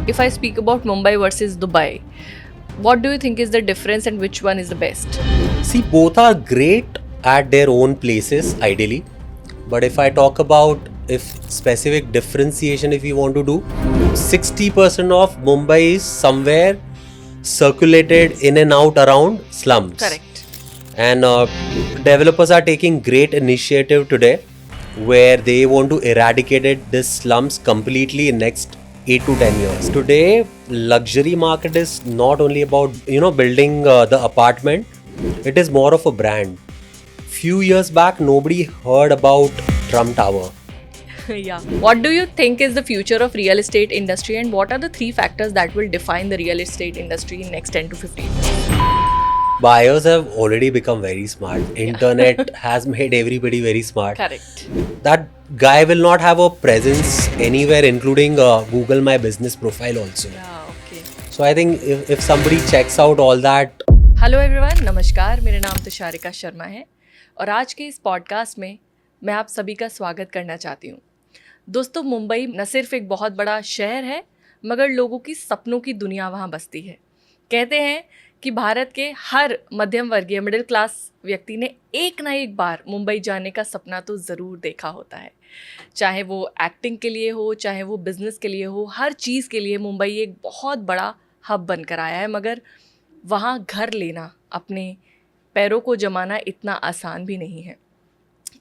If I speak about Mumbai versus Dubai, what do you think is the difference and which one is the best? See, both are great at their own places, ideally. But if I talk about if specific differentiation, if you want to do, 60% of Mumbai is somewhere circulated in and out around slums. Correct. And developers are taking great initiative today where they want to eradicate this slums completely in next 8 to 10 years. Today, luxury market is not only about building the apartment. It is more of a brand. Few years back, nobody heard about Trump Tower. Yeah. What do you think is the future of real estate industry, and what are the 3 factors that will define the real estate industry in next 10 to 15 years? Buyers have already become very smart. Internet has made everybody very smart. Correct. That guy will not have a presence anywhere, including Google My Business profile also. Yeah, okay. So I think if somebody checks out all that. Hello everyone, नमस्कार. मेरा नाम तुषारिका शर्मा है और आज के इस podcast में मैं आप सभी का स्वागत करना चाहती हूँ. दोस्तों, मुंबई न सिर्फ एक बहुत बड़ा शहर है, मगर लोगों की सपनों की दुनिया वहाँ बसती है. कहते हैं कि भारत के हर मध्यम वर्गीय मिडिल क्लास व्यक्ति ने एक ना एक बार मुंबई जाने का सपना तो ज़रूर देखा होता है. चाहे वो एक्टिंग के लिए हो, चाहे वो बिज़नेस के लिए हो, हर चीज़ के लिए मुंबई एक बहुत बड़ा हब बनकर आया है. मगर वहाँ घर लेना, अपने पैरों को जमाना इतना आसान भी नहीं है.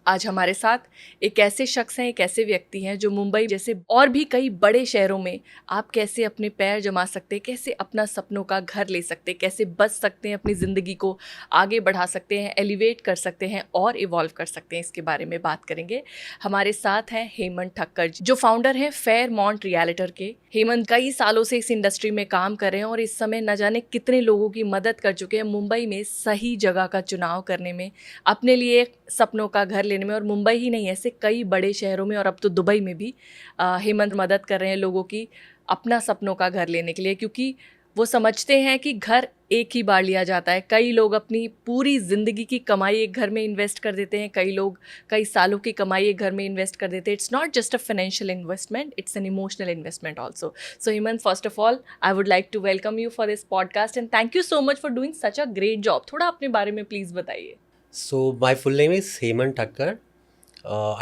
आज हमारे साथ एक ऐसे शख्स हैं, एक ऐसे व्यक्ति हैं जो मुंबई जैसे और भी कई बड़े शहरों में आप कैसे अपने पैर जमा सकते हैं, कैसे अपना सपनों का घर ले सकते हैं, कैसे बच सकते हैं, अपनी ज़िंदगी को आगे बढ़ा सकते हैं, एलिवेट कर सकते हैं और इवॉल्व कर सकते हैं. इसके बारे में बात करेंगे. हमारे साथ हैं हेमंत ठक्कर जी, जो फाउंडर हैं फेयरमॉन्ट रियल्टर के. हेमंत कई सालों से इस इंडस्ट्री में काम कर रहे हैं और इस समय न जाने कितने लोगों की मदद कर चुके हैं मुंबई में सही जगह का चुनाव करने में, अपने लिए सपनों का घर लेने में. और मुंबई ही नहीं, ऐसे कई बड़े शहरों में और अब तो दुबई में भी हेमंत मदद कर रहे हैं लोगों की अपना सपनों का घर लेने के लिए, क्योंकि वो समझते हैं कि घर एक ही बार लिया जाता है. कई लोग अपनी पूरी ज़िंदगी की कमाई एक घर में इन्वेस्ट कर देते हैं, कई लोग कई सालों की कमाई एक घर में इन्वेस्ट कर देते हैं. It's not just a financial investment, it's an emotional investment also. So Hemant, first of all I would like to welcome you for this podcast and thank you so much for doing such a great job. थोड़ा अपने बारे में please बताइए. So my full name is Hemant Thakkar.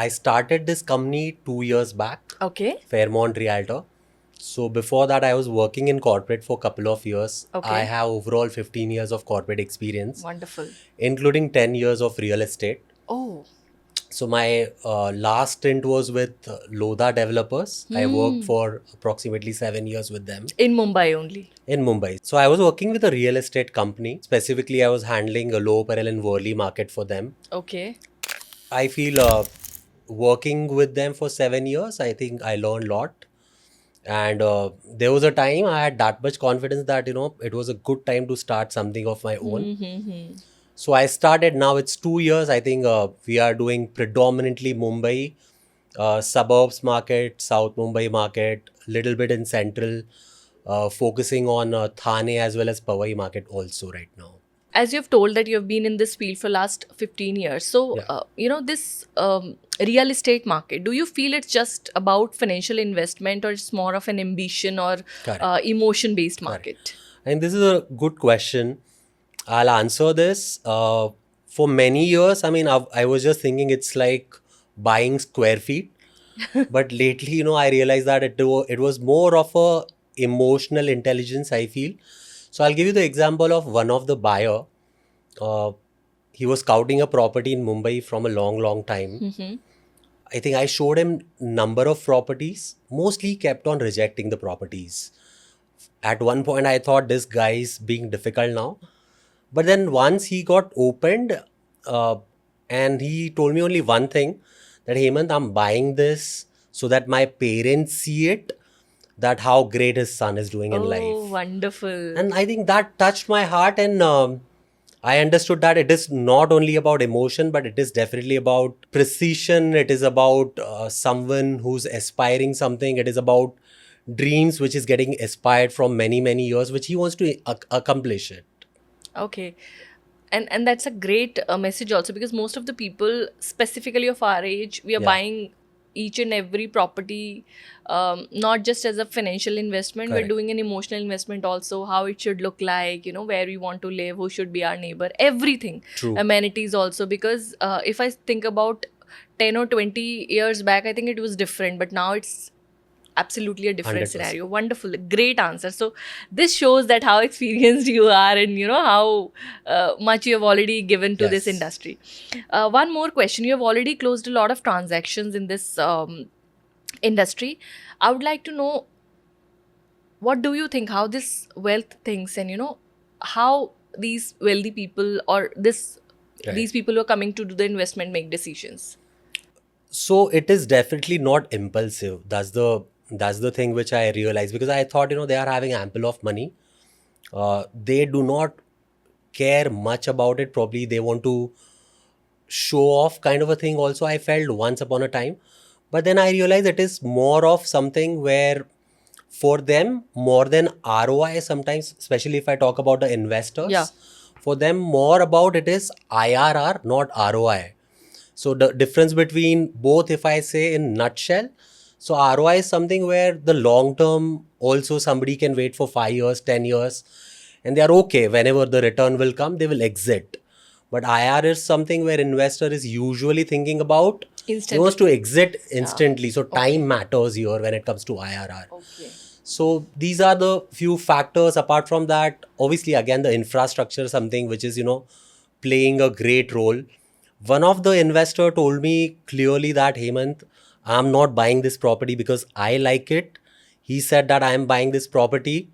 I started this company 2 years back, okay. Fairmont Realtor. So before that, I was working in corporate for a couple of years. Okay. I have overall 15 years of corporate experience, Wonderful. including 10 years of real estate. Oh. So my last stint was with Lodha Developers. I worked for approximately 7 years with them. In Mumbai only. In Mumbai. So I was working with a real estate company. Specifically, I was handling a low peril and Worli market for them. Okay. I feel working with them for 7 years, I think I learned a lot. And there was a time I had that much confidence that, it was a good time to start something of my own. Mm-hmm. So I started, now it's 2 years. I think we are doing predominantly Mumbai, suburbs market, South Mumbai market, little bit in central, focusing on Thane as well as Powai market also right now. As you've told that you've been in this field for last 15 years. So, Yeah. This real estate market, do you feel it's just about financial investment or it's more of an ambition or Correct. emotion-based market? And this is a good question. I'll answer this. For many years, I mean, I was just thinking it's like buying square feet. But lately, I realized that it was more of a emotional intelligence, I feel. So I'll give you the example of one of the buyer. He was scouting a property in Mumbai from a long time. Mm-hmm. I think I showed him number of properties. Mostly he kept on rejecting the properties. At one point, I thought this guy is being difficult now. But then once he got opened, and he told me only one thing, that Hemant, I'm buying this so that my parents see it, that how great his son is doing in life. Oh, wonderful. And I think that touched my heart, and I understood that it is not only about emotion, but it is definitely about precision. It is about someone who's aspiring something. It is about dreams which is getting aspired from many years, which he wants to accomplish it. Okay. And that's a great message also, because most of the people, specifically of our age, we are Yeah. buying each and every property, not just as a financial investment, we're Correct. doing an emotional investment also, how it should look like, where we want to live, who should be our neighbor, everything. True. Amenities also, because if I think about 10 or 20 years back, I think it was different, but now it's absolutely a different 100%. scenario. Wonderful, great answer. So this shows that how experienced you are, and how much you have already given to this Yes. industry. One more question: you have already closed a lot of transactions in this industry. I would like to know, what do you think, how this wealth thinks, and how these wealthy people, or Right. these people who are coming to do the investment, make decisions? So it is definitely not impulsive. That's the thing which I realized, because I thought they are having ample of money. They do not care much about it. Probably they want to show off kind of a thing. Also, I felt once upon a time, but then I realized it is more of something where for them more than ROI sometimes, especially if I talk about the investors. Yeah. For them more about it is IRR, not ROI. So the difference between both, if I say in nutshell, so ROI is something where the long term also somebody can wait for 5 years, 10 years, and they are okay whenever the return will come, they will exit. But IR is something where investor is usually thinking about, he Instant. wants to exit Yeah. instantly. So Okay. time matters here when it comes to IRR. Okay. So these are the few factors. Apart from that, obviously, again, the infrastructure is something which is, playing a great role. One of the investor told me clearly that, Hemant, I'm not buying this property because I like it. He said that I am buying this property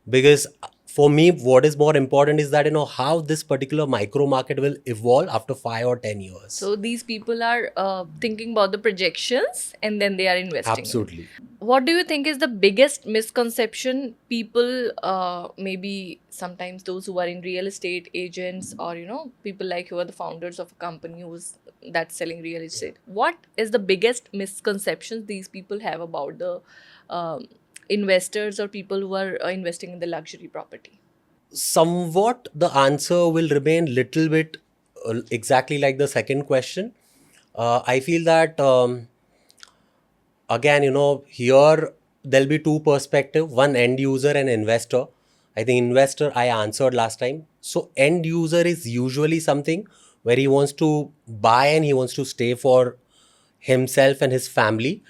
because for me, what is more important is that, how this particular micro market will evolve after 5 or 10 years. So these people are thinking about the projections, and then they are investing. Absolutely. What do you think is the biggest misconception people, maybe sometimes those who are in real estate agents, or people like who are the founders of a company who's that's selling real estate? What is the biggest misconceptions these people have about the investors or people who are investing in the luxury property? Somewhat the answer will remain little bit exactly like the second question. I feel that again, here there'll be two perspective, one end user and investor. I think investor I answered last time. So end user is usually something where he wants to buy and he wants to stay for himself and his family.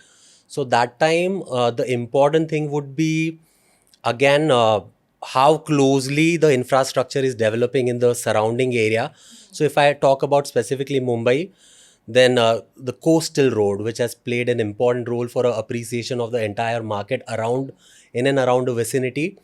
So that time the important thing would be, again, how closely the infrastructure is developing in the surrounding area. So if I talk about specifically Mumbai, then the coastal road, which has played an important role for appreciation of the entire market around, in and around the vicinity.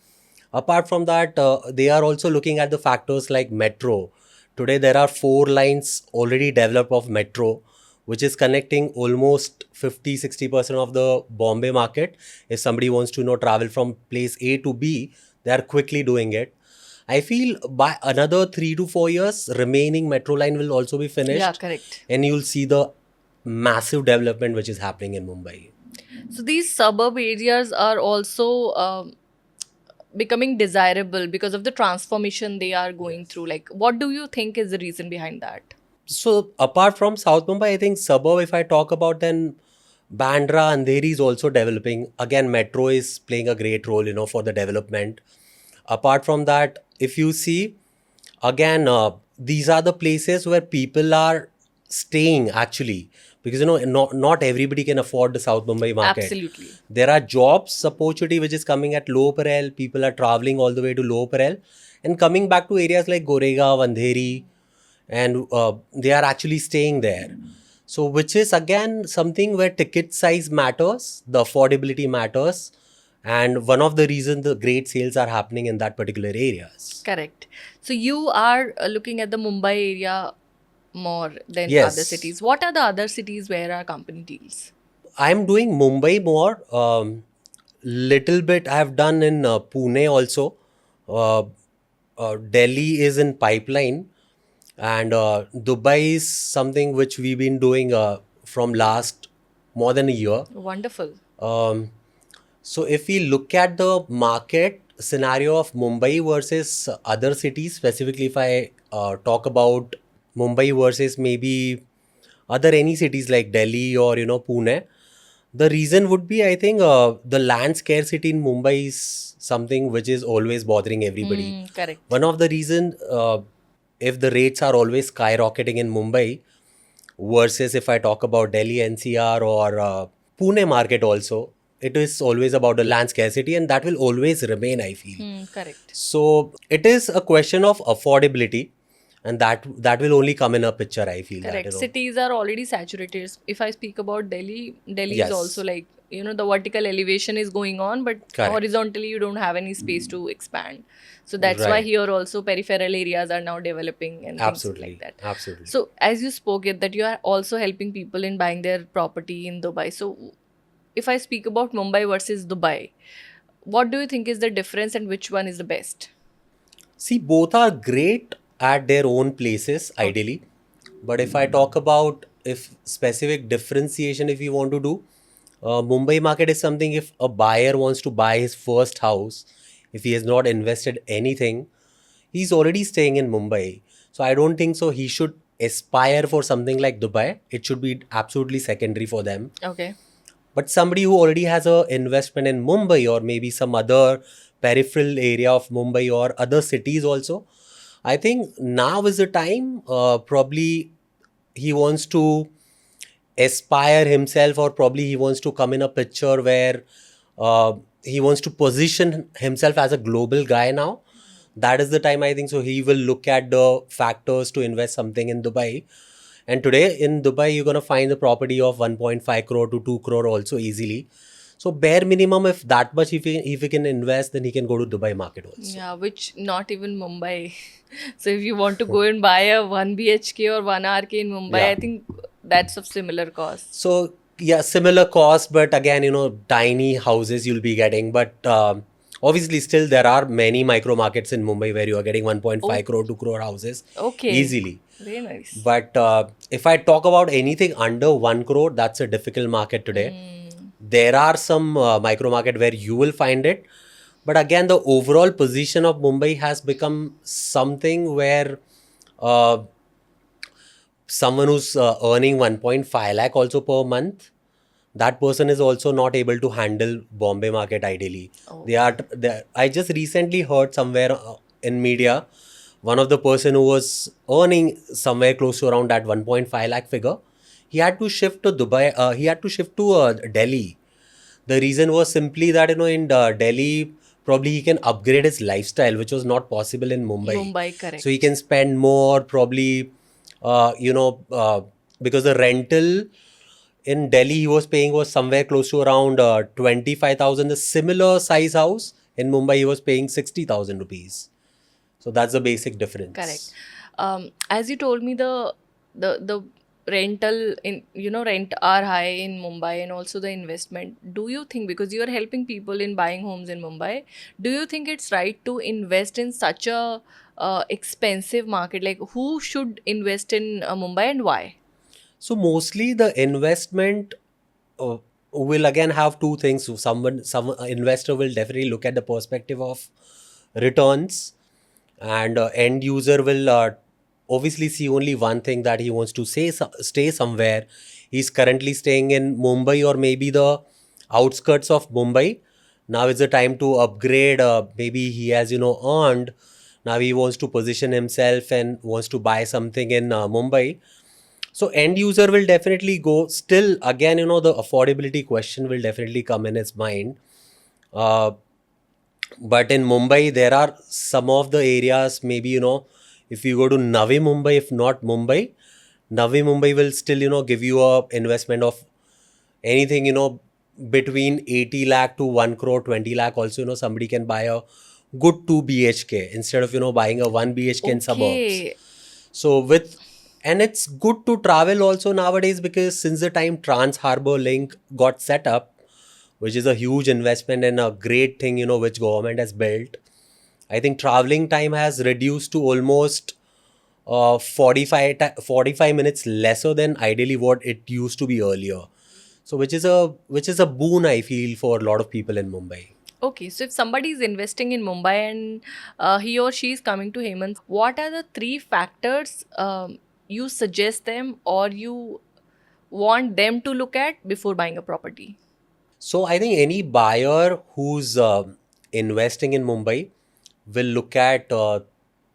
Apart from that, they are also looking at the factors like metro. Today there are 4 lines already developed of metro, which is connecting almost 50-60% of the Bombay market. If somebody wants to travel from place A to B, they are quickly doing it. I feel by another 3 to 4 years, remaining metro line will also be finished. Yeah, correct. And you'll see the massive development which is happening in Mumbai. So these suburb areas are also becoming desirable because of the transformation they are going through. Like, what do you think is the reason behind that? So apart from South Mumbai, I think suburb, if I talk about, then Bandra, Andheri is also developing. Again, metro is playing a great role, for the development. Apart from that, if you see, again, these are the places where people are staying actually, because not everybody can afford the South Mumbai market. Absolutely. There are jobs opportunity which is coming at low parel. People are traveling all the way to low parel and coming back to areas like Goregaon, Andheri, and they are actually staying there. So which is again something where ticket size matters, the affordability matters, and one of the reasons the great sales are happening in that particular areas. Correct. So you are looking at the Mumbai area more than Yes. other cities. What are the other cities where our company deals? I'm doing Mumbai more. Little bit I've done in Pune also. Uh, Delhi is in pipeline, and Dubai is something which we've been doing from last more than a year. Wonderful. So if we look at the market scenario of Mumbai versus other cities, specifically if I talk about Mumbai versus maybe other any cities like Delhi or Pune. The reason would be, I think, the land scarcity in Mumbai is something which is always bothering everybody. Correct. One of the reason, if the rates are always skyrocketing in Mumbai, versus if I talk about Delhi NCR or Pune market also, it is always about the land scarcity, and that will always remain, I feel. Correct. So it is a question of affordability, and that will only come in a picture, I feel that, Correct. Cities are already saturated. If I speak about Delhi, Delhi is also Yes, like, the vertical elevation is going on, but correct. horizontally you don't have any space to expand. So that's why Right. here also peripheral areas are now developing and things like Absolutely. that. Absolutely. So as you spoke it that you are also helping people in buying their property in Dubai. So if I speak about Mumbai versus Dubai, what do you think is the difference and which one is the best? See, both are great at their own places, Okay. ideally. But if I talk about if specific differentiation, if you want to do, Mumbai market is something if a buyer wants to buy his first house, if he has not invested anything, he's already staying in Mumbai. So I don't think so he should aspire for something like Dubai. It should be absolutely secondary for them. Okay. But somebody who already has a investment in Mumbai or maybe some other peripheral area of Mumbai or other cities also, I think now is the time. Probably he wants to aspire himself, or probably he wants to come in a picture where uh, he wants to position himself as a global guy now. That is the time, I think so he will look at the factors to invest something in Dubai. And today in Dubai, you're going to find the property of 1.5 crore to 2 crore also easily. So bare minimum, if that much, if he can invest, then he can go to Dubai market also. Yeah, which not even Mumbai. So if you want to go and buy a 1 BHK or 1 RK in Mumbai, Yeah. I think that's of similar cost. So yeah, similar cost, but again, tiny houses you'll be getting. But obviously, still there are many micro markets in Mumbai where you are getting 1.5 Oh, crore, 2 crore houses okay. easily. Very nice. But if I talk about anything under 1 crore, that's a difficult market today. Mm, There are some micro market where you will find it. But again, the overall position of Mumbai has become something where uh, someone who's earning 1.5 lakh also per month, that person is also not able to handle Bombay market ideally. oh, I just recently heard somewhere in media, one of the person who was earning somewhere close to around that 1.5 lakh figure, he had to shift to Dubai. He had to shift to Delhi. The reason was simply that in Delhi, probably he can upgrade his lifestyle, which was not possible in Mumbai. Mumbai, So he correct. can spend more, probably, uh, you know, uh, because the rental in Delhi he was paying was somewhere close to around 25,000. The similar size house in Mumbai he was paying 60,000 rupees. So that's the basic Correct. difference. As you told me, the rental in rent are high in Mumbai and also the investment. Do you think because you are helping people in buying homes in Mumbai, do you think it's right to invest in such a expensive market? Like who should invest in Mumbai and why? So mostly the investment uh, will again have two things. So some investor will definitely look at the perspective of returns, and end user will obviously see only one thing, that he wants to stay somewhere. He's currently staying in Mumbai or maybe the outskirts of Mumbai. Now is the time to upgrade. Maybe he has earned. Now he wants to position himself and wants to buy something in Mumbai. So end user will definitely go. Still, again, the affordability question will definitely come in his mind. Uh, but in Mumbai, there are some of the areas, maybe, if you go to Navi Mumbai, if not Mumbai, Navi Mumbai will still, give you a investment of anything, between 80 lakh to 1 crore, 20 lakh. Also, somebody can buy a good 2 BHK instead of, buying a 1 BHK in suburbs. Okay. So and it's good to travel also nowadays, because since the time Trans Harbour Link got set up, which is a huge investment and a great thing, which government has built, I think traveling time has reduced to almost 45 minutes lesser than ideally what it used to be earlier. So which is a boon, I feel, for a lot of people in Mumbai. Okay, so if somebody is investing in Mumbai and he or she is coming to Hemant, what are the three factors you suggest them or you want them to look at before buying a property? So I think any buyer who's investing in Mumbai will look at,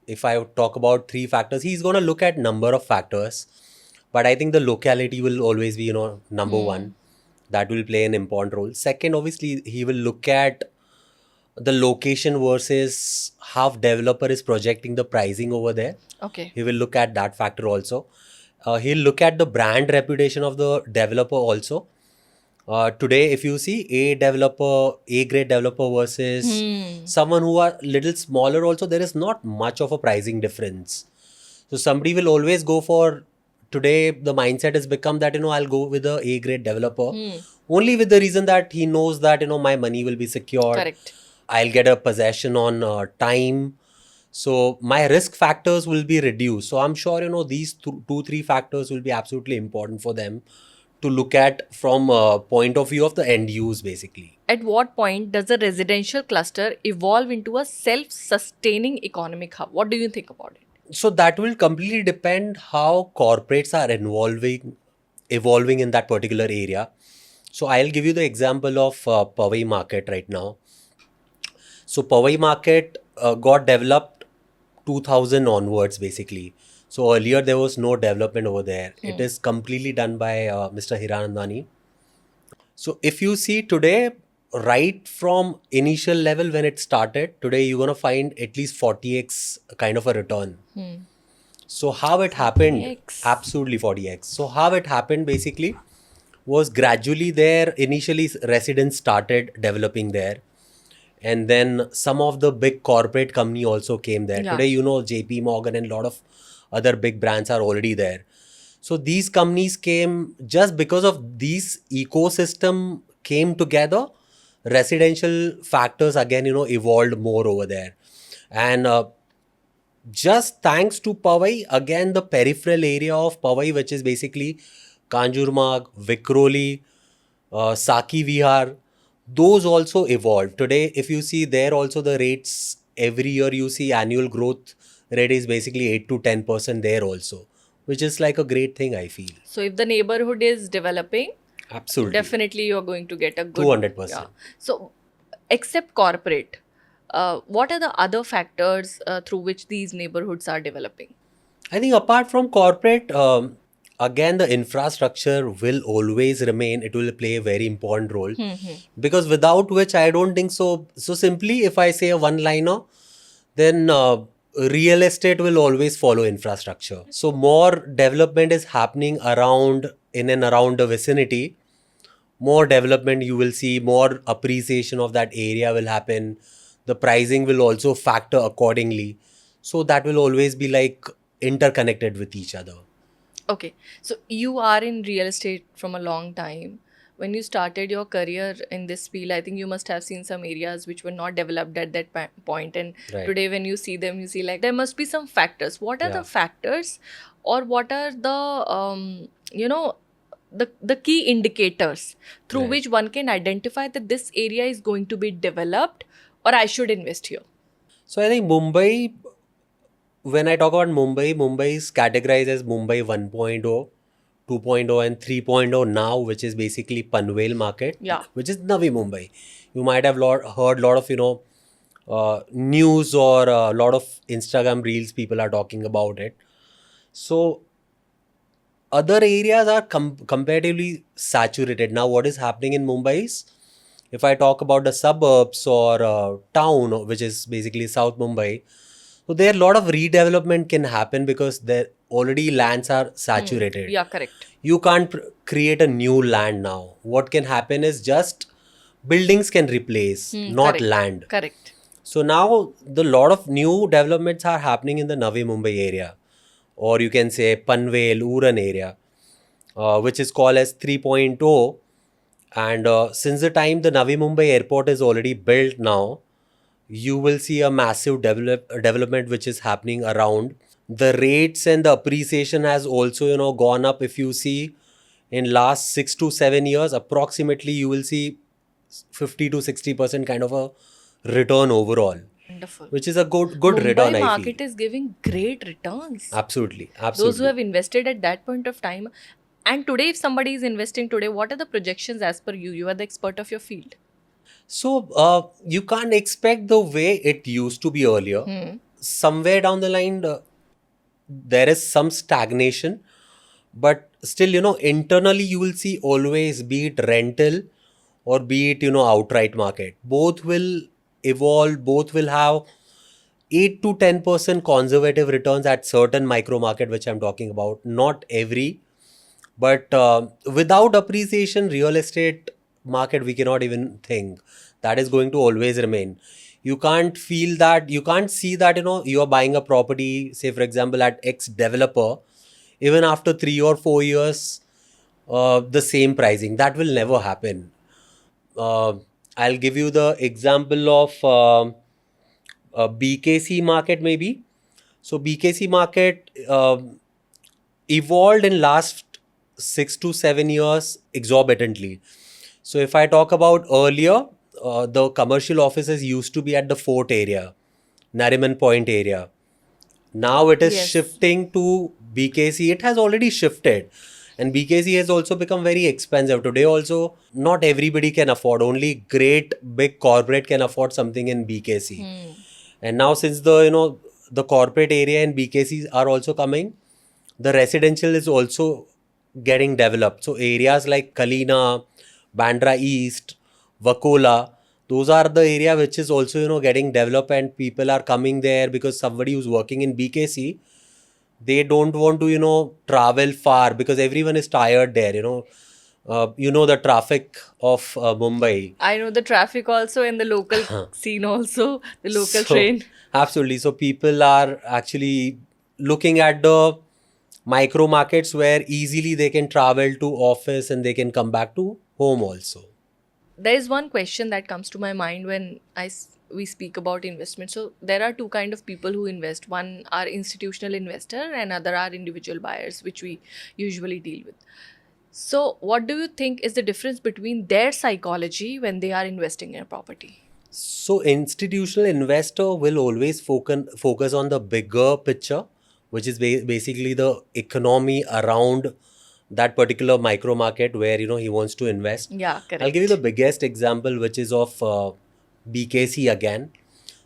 if I talk about three factors, he's going to look at number of factors. But I think the locality will always be, number one. That will play an important role. Second, obviously, he will look at the location versus how developer is projecting the pricing over there. Okay. He will look at that factor also. He'll look at the brand reputation of the developer also. Today, if you see A grade developer versus someone who are little smaller also, there is not much of a pricing difference. So somebody will always go for, today the mindset has become that, I'll go with a A grade developer only with the reason that he knows that, my money will be secured. Correct. I'll get a possession on time. So my risk factors will be reduced. So I'm sure, these two, three factors will be absolutely important for them to look at from a point of view of the end use, basically. At what point does a residential cluster evolve into a self-sustaining economic hub? What do you think about it? So that will completely depend how corporates are evolving in that particular area. So I'll give you the example of Powai market right now. So Powai market got developed 2000 onwards, basically. So earlier there was no development over there. It is completely done by Mr. Hiranandani. So if you see today, right from initial level when it started, today you're going to find at least 40x kind of a return. So how it happened, 40x. absolutely 40x. So how it happened basically was gradually there, initially residents started developing there. And then some of the big corporate company also came there. Yeah. Today, JP Morgan and a lot of other big brands are already there. So these companies came just because of these ecosystem came together. Residential factors again, evolved more over there. And just thanks to Powai, again, the peripheral area of Powai, which is basically Kanjurmarg, Vikhroli, Saki Vihar, those also evolved. Today, if you see there also the rates, every year you see annual growth rate is basically 8 to 10% there also, which is like a great thing, I feel. So if the neighborhood is developing, Absolutely. definitely you're going to get a good 200%. Yeah. So except corporate, what are the other factors through which these neighborhoods are developing? I think apart from corporate, again, the infrastructure will always remain. It will play a very important role because without which I don't think so. So simply, if I say a one-liner, then real estate will always follow infrastructure. So more development is happening around, in and around the vicinity. More development you will see, more appreciation of that area will happen. The pricing will also factor accordingly. So that will always be like interconnected with each other. Okay, so you are in real estate from a long time. When you started your career in this field, I think you must have seen some areas which were not developed at that point. And Right. today, when you see them, you see like there must be some factors. What are Yeah. the factors, or what are the the key indicators through Right. which one can identify that this area is going to be developed, or I should invest here? So I think Mumbai, when I talk about Mumbai, Mumbai is categorized as Mumbai 1.0, 2.0 and 3.0 now, which is basically Panvel market, Yeah. which is Navi Mumbai. You might have heard a lot of, news or a lot of Instagram reels, people are talking about it. So other areas are comparatively saturated. Now what is happening in Mumbai is, if I talk about the suburbs or town, which is basically South Mumbai, so there a lot of redevelopment can happen because there already lands are saturated. Yeah, correct. You can't create a new land now. What can happen is just buildings can replace, not Correct. land. Correct. So now the lot of new developments are happening in the Navi Mumbai area, or you can say Panvel, Uran area, which is called as 3.0. And since the time the Navi Mumbai airport is already built now, you will see a massive development which is happening around. The rates and the appreciation has also, gone up. If you see in last 6 to 7 years, approximately you will see 50 to 60% kind of a return overall, Wonderful. which is a good Mumbai return, I market feel. is giving great returns. Absolutely. Those who have invested at that point of time, And today, if somebody is investing today, what are the projections as per you? You are the expert of your field. So you can't expect the way it used to be earlier. Somewhere down the line, there is some stagnation, but still, internally you will see always, be it rental or be it, outright market. Both will evolve, both will have 8 to 10% conservative returns at certain micro market, which I'm talking about. Not every, but without appreciation, real estate market, we cannot even think that is going to always remain. You can't feel that, you can't see that, you are buying a property, say for example, at X developer, even after 3 or 4 years, the same pricing. That will never happen. Uh, I'll give you the example of BKC market maybe. So BKC market evolved in last 6 to 7 years exorbitantly. So if I talk about earlier, the commercial offices used to be at the Fort area, Nariman Point area. Now it is Yes. shifting to BKC. It has already shifted. And BKC has also become very expensive. Today also, not everybody can afford. Only great big corporate can afford something in BKC. And now since the corporate area in BKCs are also coming, the residential is also getting developed. So areas like Kalina, Bandra East, Vakola, those are the area which is also getting developed, and people are coming there because somebody who's working in BKC, they don't want to travel far because everyone is tired there. The traffic of Mumbai. I know the traffic also and the local scene also, the local So, train. absolutely. So, people are actually looking at the micro markets where easily they can travel to office and they can come back to home also. There is one question that comes to my mind when we speak about investment. So there are two kind of people who invest. One are institutional investor and other are individual buyers, which we usually deal with. So what do you think is the difference between their psychology when they are investing in a property? So, institutional investor will always focus on the bigger picture, which is basically the economy around that particular micro market where he wants to invest. Yeah, I'll give you the correct. biggest example, which is of BKC again.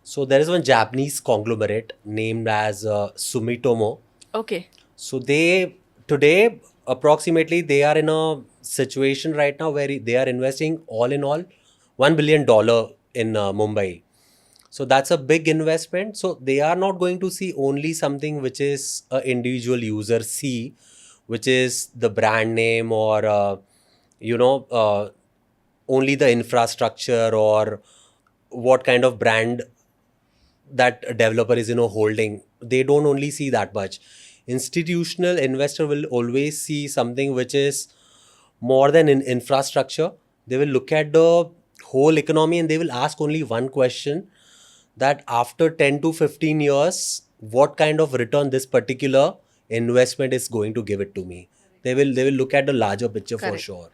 So, there is one Japanese conglomerate named as Sumitomo. Okay. So they today approximately they are in a situation right now where they are investing all in all $1 billion in Mumbai. So that's a big investment. So they are not going to see only something which is a individual user see, which is the brand name or you know uh, only the infrastructure or what kind of brand that a developer is holding. They don't only see that much. Institutional investor will always see something which is more than in infrastructure. They will look at the whole economy and they will ask only one question, that after 10 to 15 years what kind of return this particular investment is going to give it to me. They will look at the larger picture for Correct. sure.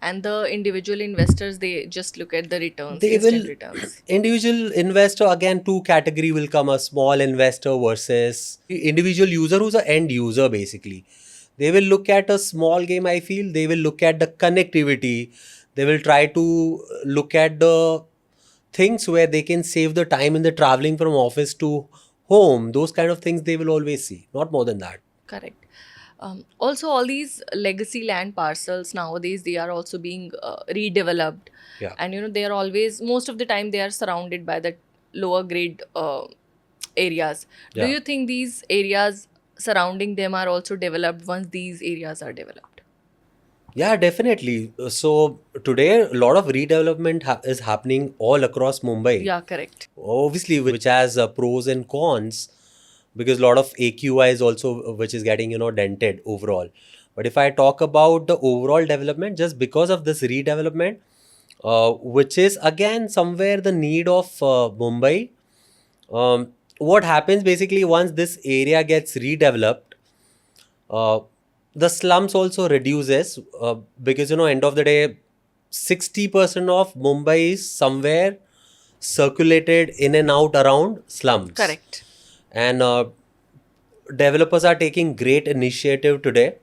And the individual investors, they just look at the returns, They will instant returns. individual investor, again two category will come, a small investor versus individual user who's an end user basically. They will look at a small game, I feel. They will look at the connectivity. They will try to look at the things where they can save the time in the traveling from office to home. Those kind of things they will always see, not more than that. Correct. Also, all these legacy land parcels nowadays, they are also being redeveloped, Yeah. and they are always, most of the time they are surrounded by the lower grade areas. Do Yeah. you think these areas surrounding them are also developed once these areas are developed? Yeah, definitely. So today, a lot of redevelopment is happening all across Mumbai. Yeah, correct. Obviously, which has pros and cons, because a lot of AQI is also which is getting dented overall. But if I talk about the overall development, just because of this redevelopment, which is again somewhere the need of Mumbai. What happens basically once this area gets redeveloped, uh, the slums also reduces because end of the day 60% of Mumbai is somewhere circulated in and out around slums. Correct. And developers are taking great initiative today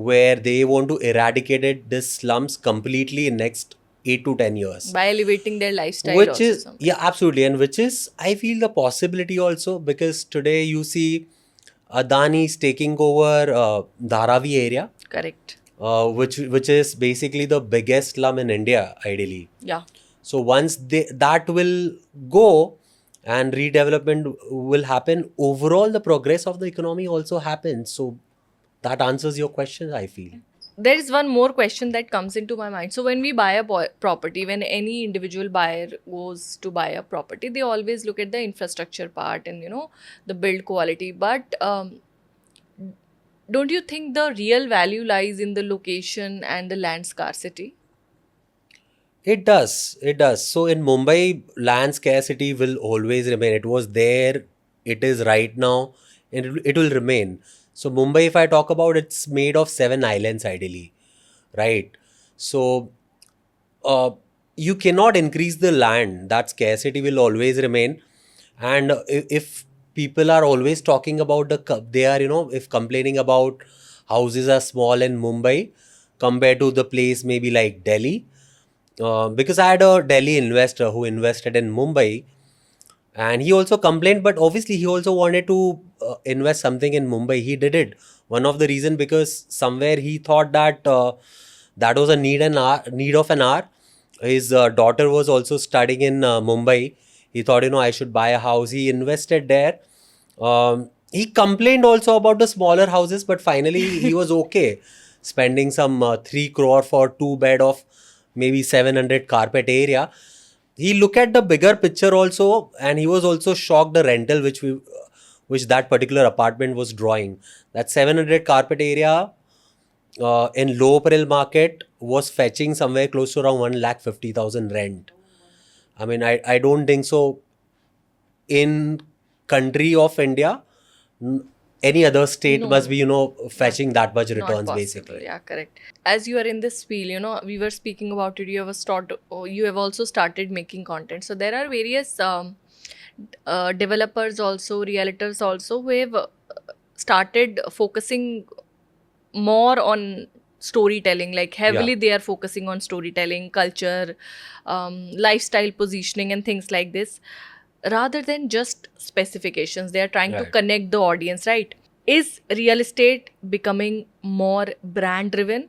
where they want to eradicate this slums completely in next 8 to 10 years. By elevating their lifestyle Which also is, somewhere. yeah, absolutely. And which is, I feel, the possibility also, because today you see Adani's taking over Dharavi area, Correct. which is basically the biggest slum in India, ideally. Yeah. So once that will go and redevelopment will happen, overall the progress of the economy also happens. So that answers your question, I feel. There is one more question that comes into my mind. So when we buy a property, when any individual buyer goes to buy a property, they always look at the infrastructure part and the build quality. But don't you think the real value lies in the location and the land scarcity? It does. It does. So in Mumbai, land scarcity will always remain. It was there. It is right now. And it will remain. So Mumbai, if I talk about, it's made of 7 islands ideally, right? So uh, you cannot increase the land. That scarcity will always remain. And if people are always talking about they are, if complaining about houses are small in Mumbai compared to the place maybe like Delhi, because I had a Delhi investor who invested in Mumbai, and he also complained, but obviously he also wanted to invest something in Mumbai. He did it. One of the reason, because somewhere he thought that that was a need of an hour. His daughter was also studying in Mumbai. He thought, I should buy a house. He invested there. He complained also about the smaller houses, but finally he was okay spending some 3 crore for 2 bed of maybe 700 carpet area. He looked at the bigger picture also, and he was also shocked the rental which that particular apartment was drawing. That 700 carpet area in low April market was fetching somewhere close to around 1,50,000 rent. I mean, I don't think so. In country of India, any other state No, must be, fetching that much not returns possible. basically. Yeah, correct. As you are in this field, we were speaking about it. You have also started making content. So there are various developers also, realtors also, who have started focusing more on storytelling. Like Yeah, heavily, they are focusing on storytelling, culture, lifestyle positioning, and things like this, rather than just specifications. They are trying to right. connect the audience, right? Is real estate becoming more brand driven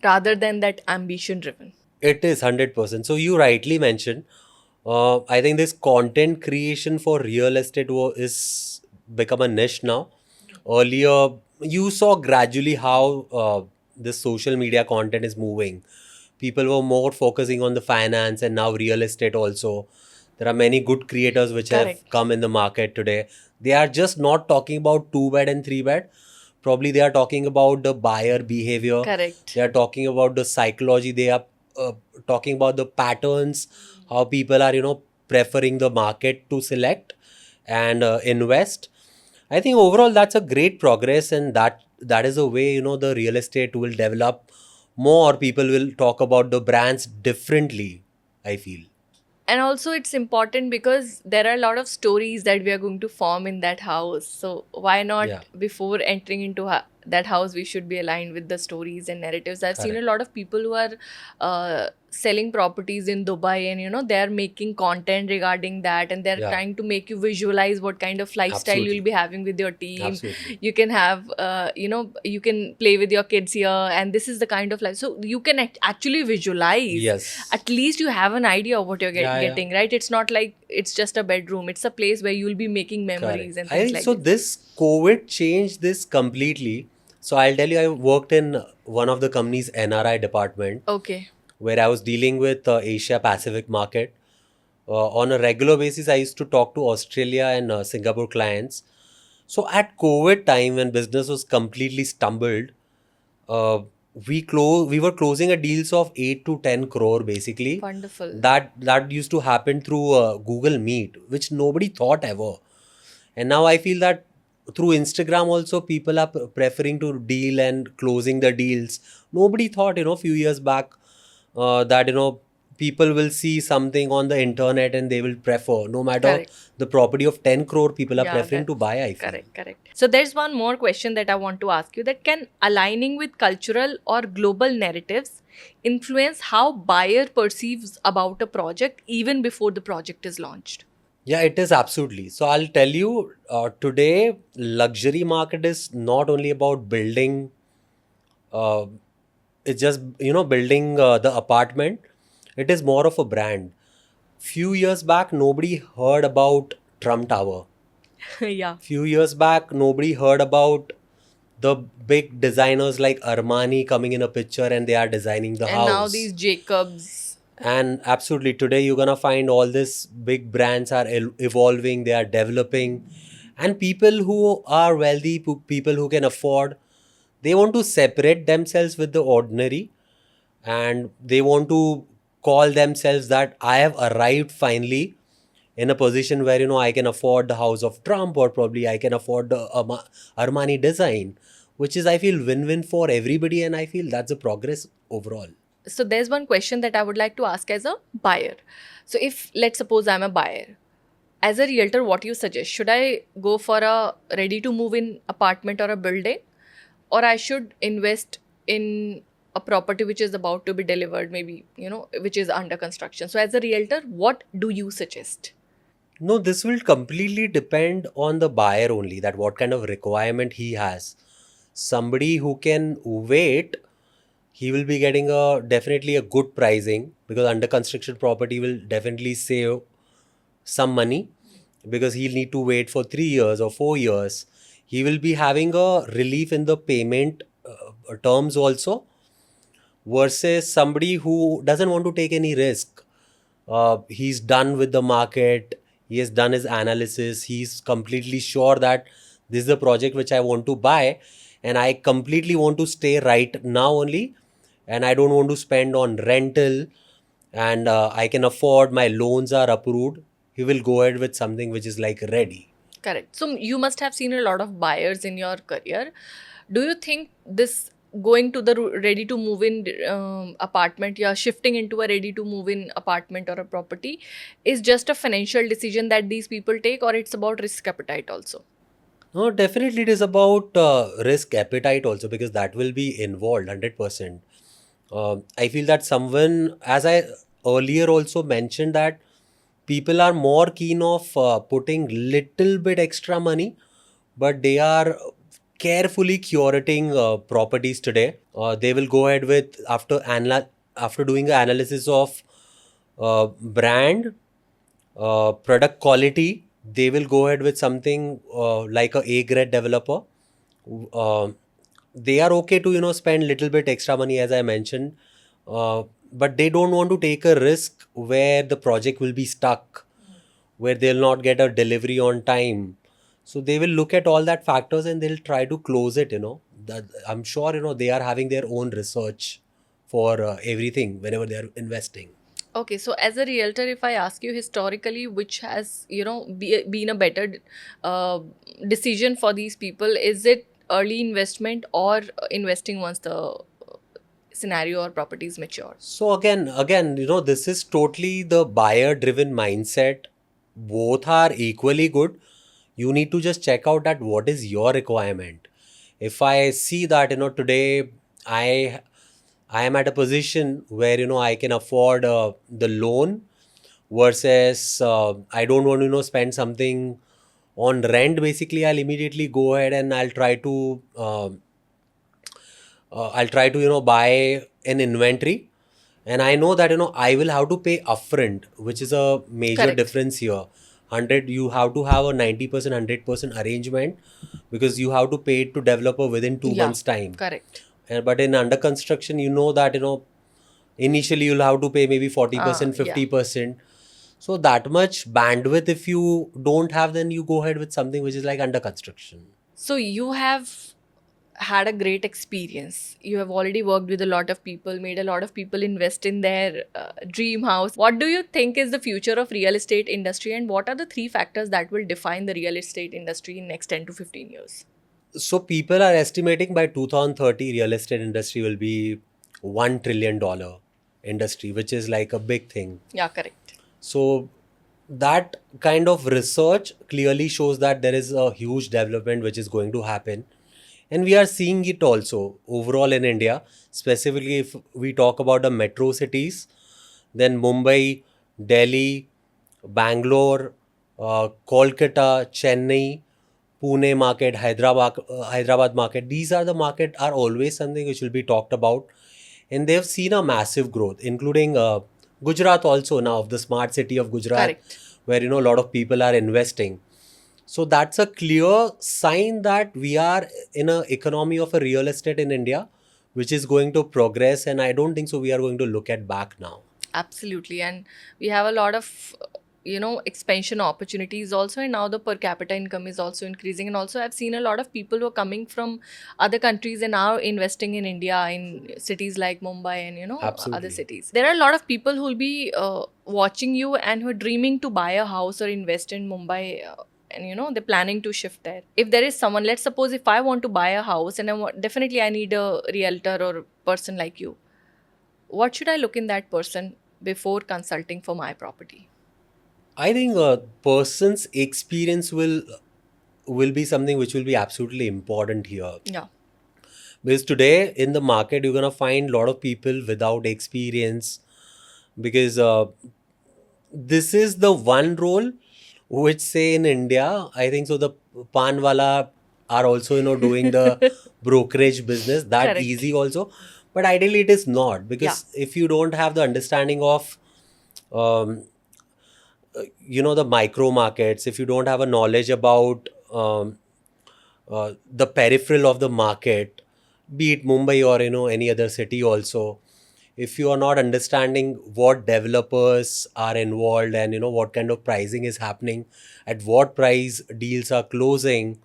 rather than that ambition driven? It is 100%. So you rightly mentioned, I think this content creation for real estate is become a niche now. Earlier, you saw gradually how this social media content is moving. People were more focusing on the finance, and now real estate also. There are many good creators which have Correct. come in the market today. They are just not talking about 2 bed and 3 bed. Probably they are talking about the buyer behavior. They Correct. are talking about the psychology. They are uh, talking about the patterns, how people are, preferring the market to select and invest. I think overall that's a great progress, and that is a way, the real estate will develop more. People will talk about the brands differently, I feel. And also, it's important because there are a lot of stories that we are going to form in that house. So, why not Yeah, before entering into that house, we should be aligned with the stories and narratives? I've seen a correct. lot of people who are selling properties in Dubai, and they're making content regarding that, and they're Yeah, trying to make you visualize what kind of lifestyle you'll absolutely. be having with your team. Absolutely. You can have, you can play with your kids here, and this is the kind of life. So, you can actually visualize. Yes. At least you have an idea of what you're Yeah, yeah. getting, right? It's not like it's just a bedroom. It's a place where you'll be making Correct. memories and I things think like so. this. This COVID changed this completely. So I'll tell you, I worked in one of the company's NRI department, Okay. where I was dealing with Asia Pacific market. On a regular basis, I used to talk to Australia and Singapore clients. So at COVID time, when business was completely stumbled, uh, we were closing a deals of 8 to 10 crore basically. Wonderful. That used to happen through Google Meet, which nobody thought ever. And now I feel that through Instagram also people are preferring to deal and closing the deals. Nobody thought, few years back, that, people will see something on the internet and they will prefer, no matter Correct. the property of 10 crore, people are Yeah, preferring to buy, I feel. correct, correct. So there's one more question that I want to ask you, that can aligning with cultural or global narratives influence how buyer perceives about a project even before the project is launched? Yeah, it is absolutely. So I'll tell you, today luxury market is not only about building, uh, it's just building the apartment. It is more of a brand. Few years back, nobody heard about Trump Tower. Yeah. Few years back, nobody heard about the big designers like Armani coming in a picture and they are designing the And now these house. Jacobs. And absolutely, today you're gonna find all this big brands are evolving, they are developing, and people who are wealthy, people who can afford, they want to separate themselves with the ordinary, and they want to call themselves that I have arrived finally in a position where I can afford the house of Trump, or probably I can afford the Armani design, which is, I feel, win-win for everybody, and I feel that's a progress overall. So there's one question that I would like to ask as a buyer. So if let's suppose I'm a buyer, as a realtor, what do you suggest? Should I go for a ready to move in apartment or a building, or I should invest in a property which is about to be delivered, maybe, which is under construction? So as a realtor, what do you suggest? No, this will completely depend on the buyer only, that what kind of requirement he has. Somebody who can wait, he will be getting a definitely a good pricing, because under construction property will definitely save some money, because he'll need to wait for 3 years or 4 years. He will be having a relief in the payment terms also, versus somebody who doesn't want to take any risk. He's done with the market, he has done his analysis, he's completely sure that this is the project which I want to buy, and I completely want to stay right now only, and I don't want to spend on rental, and I can afford, my loans are approved. He will go ahead with something which is like ready. Correct. So you must have seen a lot of buyers in your career. Do you think this going to the ready to move in apartment, yeah, shifting into a ready to move in apartment or a property is just a financial decision that these people take, or it's about risk appetite also? No, definitely it is about risk appetite also, because that will be involved 100%. I feel that someone, as I earlier also mentioned, that people are more keen of putting little bit extra money, but they are carefully curating properties today. They will go ahead with, after doing the analysis of brand, product quality, they will go ahead with something like a A grade developer. Uh, they are okay to spend little bit extra money, as I mentioned, but they don't want to take a risk where the project will be stuck, where they'll not get a delivery on time. So they will look at all that factors and they'll try to close it. That I'm sure they are having their own research for everything whenever they are investing. Okay, so as a realtor, if I ask you historically, which has been a better uh, decision for these people, is it early investment or investing once the scenario or property is mature? So again, this is totally the buyer-driven mindset. Both are equally good. You need to just check out that what is your requirement. If I see that today I I am at a position where I can afford the loan, versus I don't want to spend something on rent. Basically, I'll immediately go ahead and I'll try to buy an inventory, and I know that I will have to pay upfront, which is a major Correct. difference here. 100, you have to have a 90%, 100% arrangement, because you have to pay it to developer within 2 Yeah, months time. correct. But in under construction, that initially you'll have to pay maybe 40%, Yeah. 50%. So that much bandwidth, if you don't have, then you go ahead with something which is like under construction. So you have had a great experience. You have already worked with a lot of people, made a lot of people invest in their dream house. What do you think is the future of real estate industry, and what are the three factors that will define the real estate industry in next 10 to 15 years? So people are estimating by 2030 real estate industry will be $1 trillion industry, which is like a big thing. Yeah, correct. So that kind of research clearly shows that there is a huge development which is going to happen. And we are seeing it also overall in India, specifically if we talk about the metro cities, then Mumbai, Delhi, Bangalore, Kolkata, Chennai, Pune market, Hyderabad market. These are the market are always something which will be talked about, and they've seen a massive growth, including Gujarat also now, the smart city of Gujarat, Correct. where a lot of people are investing. So that's a clear sign that we are in an economy of a real estate in India, which is going to progress, and I don't think so we are going to look at back now. Absolutely. And we have a lot of, expansion opportunities also. And now the per capita income is also increasing. And also, I've seen a lot of people who are coming from other countries and are investing in India in cities like Mumbai and, other Absolutely. cities. There are a lot of people who will be watching you and who are dreaming to buy a house or invest in Mumbai. And they're planning to shift there. If there is someone, let's suppose if I want to buy a house and definitely I need a realtor or person like you, what should I look in that person before consulting for my property? I think a person's experience will be something which will be absolutely important here. Yeah, Because today in the market, you're gonna find a lot of people without experience, because this is the one role which, say, in India, I think so the panwala are also doing the brokerage business that correct. easy also, but ideally it is not, Yeah, because if you don't have the understanding of um, the micro markets, if you don't have a knowledge about the peripheral of the market, be it Mumbai or any other city also, if you are not understanding what developers are involved and what kind of pricing is happening, at what price deals are closing,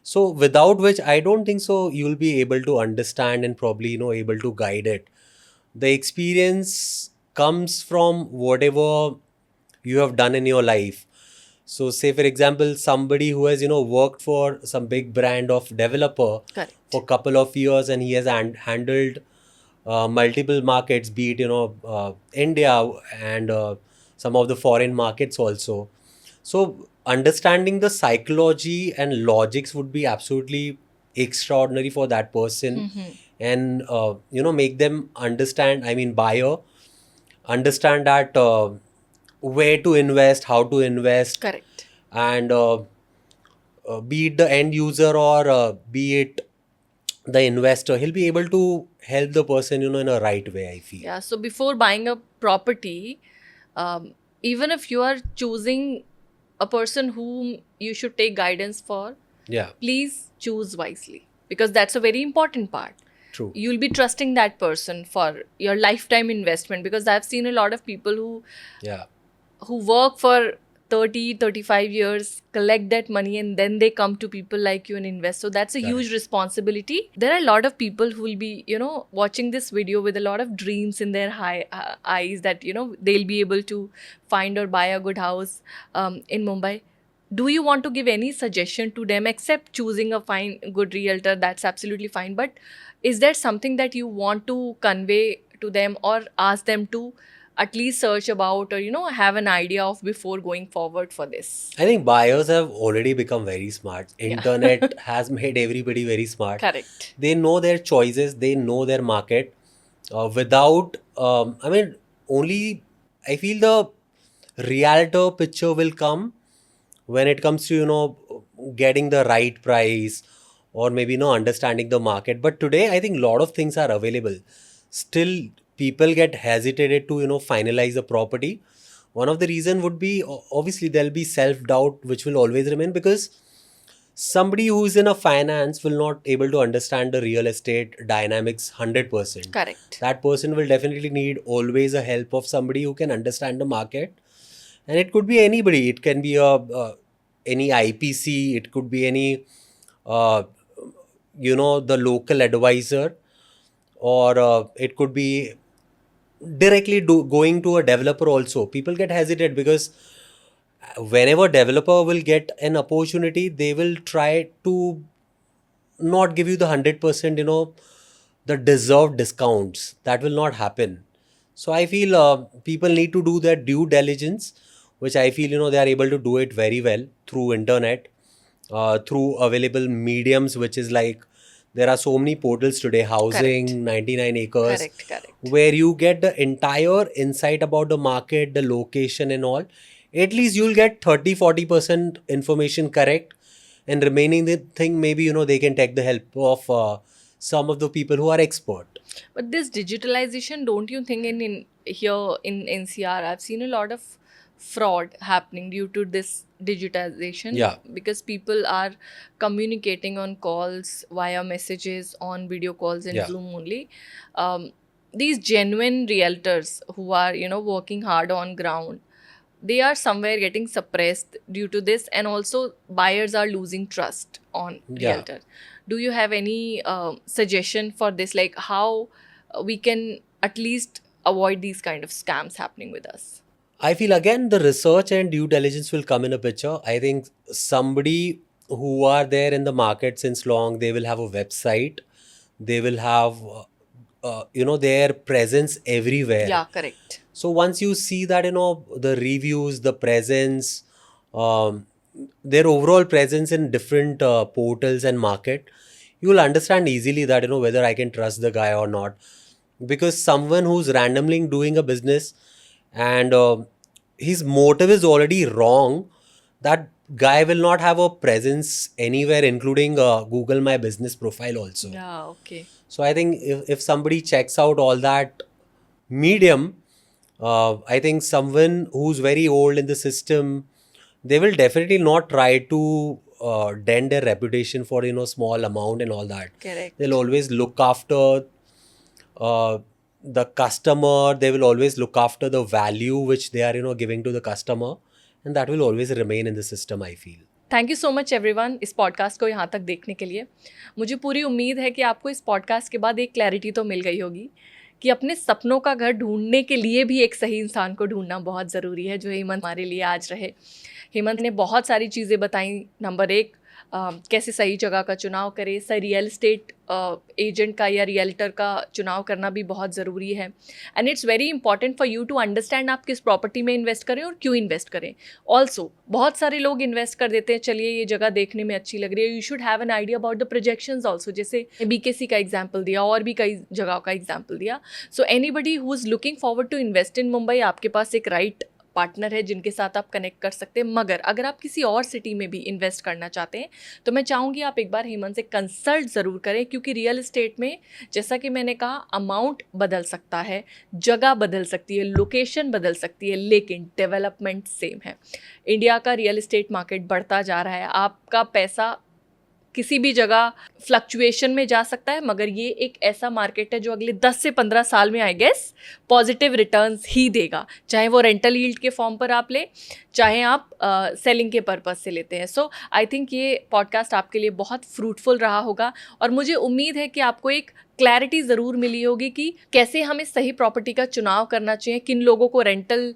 so without which I don't think so you'll be able to understand and probably able to guide it. The experience comes from whatever you have done in your life. So say for example, somebody who has worked for some big brand of developer for correct. a couple of years, and he has handled multiple markets, be it India and some of the foreign markets also. So understanding the psychology and logics would be absolutely extraordinary for that person, and make them understand. I mean, buyer understand that where to invest, how to invest, Correct. and be it the end user or be it the investor, he'll be able to help the person in a right way, I feel. Yeah, so before buying a property, even if you are choosing a person whom you should take guidance for, Yeah, please choose wisely because that's a very important part. true. You'll be trusting that person for your lifetime investment because I've seen a lot of people Yeah, who work for 30-35 years, collect that money, and then they come to people like you and invest. So that's a correct. huge responsibility. There are a lot of people who will be watching this video with a lot of dreams in their eyes that they'll be able to find or buy a good house in Mumbai. Do you want to give any suggestion to them except choosing a fine good realtor? That's absolutely fine, but is there something that you want to convey to them or ask them to at least search about or have an idea of before going forward for this? I think buyers have already become very smart. Yeah. Internet has made everybody very smart. Correct. They know their choices, they know their market. Without, I mean, only I feel the realtor picture will come when it comes to getting the right price, or maybe understanding the market. But today I think a lot of things are available. Still people get hesitated to finalize the property. One of the reason would be obviously there'll be self doubt which will always remain, because somebody who's in a finance will not able to understand the real estate dynamics 100%. Correct. That person will definitely need always a help of somebody who can understand the market. And it could be anybody. It can be any IPC, it could be any uh, the local advisor, or it could be directly going to a developer also. People get hesitant because whenever developer will get an opportunity, they will try to not give you the 100%, the deserved discounts. That will not happen. So I feel people need to do their due diligence, which I feel they are able to do it very well through internet, through available mediums, which is like there are so many portals today, housing, Correct. 99 acres, Correct. where you get the entire insight about the market, the location and all. At least you'll get 30-40% information correct, and remaining the thing, maybe they can take the help of some of the people who are expert. But this digitalization, don't you think in here in NCR, I've seen a lot of fraud happening due to this digitization, Yeah. because people are communicating on calls via messages, on video calls and Yeah. Zoom only. These genuine realtors who are working hard on ground, they are somewhere getting suppressed due to this, and also buyers are losing trust on Yeah. realtor. Do you have any suggestion for this, like how we can at least avoid these kind of scams happening with us? I feel again the research and due diligence will come in a picture. I think somebody who are there in the market since long, they will have a website, they will have their presence everywhere. Yeah, correct. So once you see that the reviews, the presence, um, their overall presence in different portals and market, you will understand easily that whether I can trust the guy or not. Because someone who's randomly doing a business and his motive is already wrong, that guy will not have a presence anywhere, including Google My Business profile also. Yeah, okay. So I think if somebody checks out all that medium, I think someone who's very old in the system, they will definitely not try to dent their reputation for small amount and all that. Correct. They'll always look after uh, the customer. They will always look after the value which they are giving to the customer, and that will always remain in the system, I feel. Thank you so much everyone इस podcast को यहाँ तक देखने के लिए। मुझे पूरी उम्मीद है कि आपको इस पॉडकास्ट के बाद एक क्लैरिटी तो मिल गई होगी कि अपने सपनों का घर ढूंढने के लिए भी एक सही इंसान को ढूंढना बहुत ज़रूरी है, जो हेमंत हमारे लिए आज रहे। हेमंत ने बहुत सारी चीज़ें बताई। नंबर एक, कैसे सही जगह का चुनाव करें, सही रियल एस्टेट एजेंट का या रियल्टर का चुनाव करना भी बहुत ज़रूरी है। And it's very important for you to understand आप किस प्रॉपर्टी में इन्वेस्ट करें और क्यों इन्वेस्ट करें। ऑल्सो बहुत सारे लोग इन्वेस्ट कर देते हैं, चलिए ये जगह देखने में अच्छी लग रही है, you should have an idea about the projections also. जैसे BKC का एग्जाम्पल दिया और भी कई जगहों का एग्जाम्पल दिया। So anybody who is looking forward to invest in Mumbai, आपके पास एक राइट पार्टनर है जिनके साथ आप कनेक्ट कर सकते हैं। मगर अगर आप किसी और सिटी में भी इन्वेस्ट करना चाहते हैं तो मैं चाहूँगी आप एक बार हेमंत से कंसल्ट ज़रूर करें, क्योंकि रियल एस्टेट में जैसा कि मैंने कहा, अमाउंट बदल सकता है, जगह बदल सकती है, लोकेशन बदल सकती है, लेकिन डेवलपमेंट सेम है। इंडिया का रियल एस्टेट मार्केट बढ़ता जा रहा है, आपका पैसा किसी भी जगह फ्लक्चुएशन में जा सकता है, मगर ये एक ऐसा मार्केट है जो अगले 10 से 15 साल में आई गेस पॉजिटिव रिटर्न्स ही देगा, चाहे वो रेंटल यील्ड के फॉर्म पर आप ले, चाहे आप सेलिंग के पर्पस से लेते हैं। सो आई थिंक ये पॉडकास्ट आपके लिए बहुत फ्रूटफुल रहा होगा, और मुझे उम्मीद है कि आपको एक क्लैरिटी ज़रूर मिली होगी कि कैसे हमें सही प्रॉपर्टी का चुनाव करना चाहिए, किन लोगों को रेंटल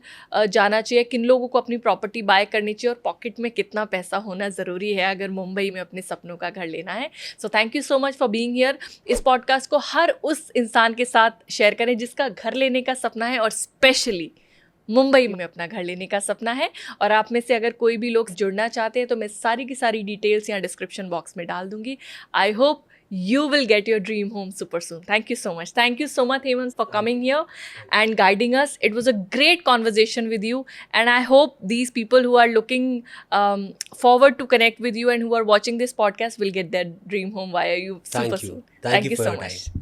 जाना चाहिए, किन लोगों को अपनी प्रॉपर्टी बाय करनी चाहिए, और पॉकेट में कितना पैसा होना ज़रूरी है अगर मुंबई में अपने सपनों का घर लेना है। So thank you so much for being here. इस पॉडकास्ट को हर उस इंसान के साथ शेयर करें जिसका घर लेने का सपना है, और स्पेशली मुंबई में अपना घर लेने का सपना है। और आप में से अगर कोई भी लोग जुड़ना चाहते हैं तो मैं सारी की सारी डिटेल्स यहाँ डिस्क्रिप्शन बॉक्स में डाल दूंगी। I hope you will get your dream home super soon. Thank you so much. Thank you so much, Hemant, for coming here and guiding us. It was a great conversation with you, and I hope these people who are looking forward to connect with you and who are watching this podcast will get their dream home via you super soon. Thank you for so your much. time.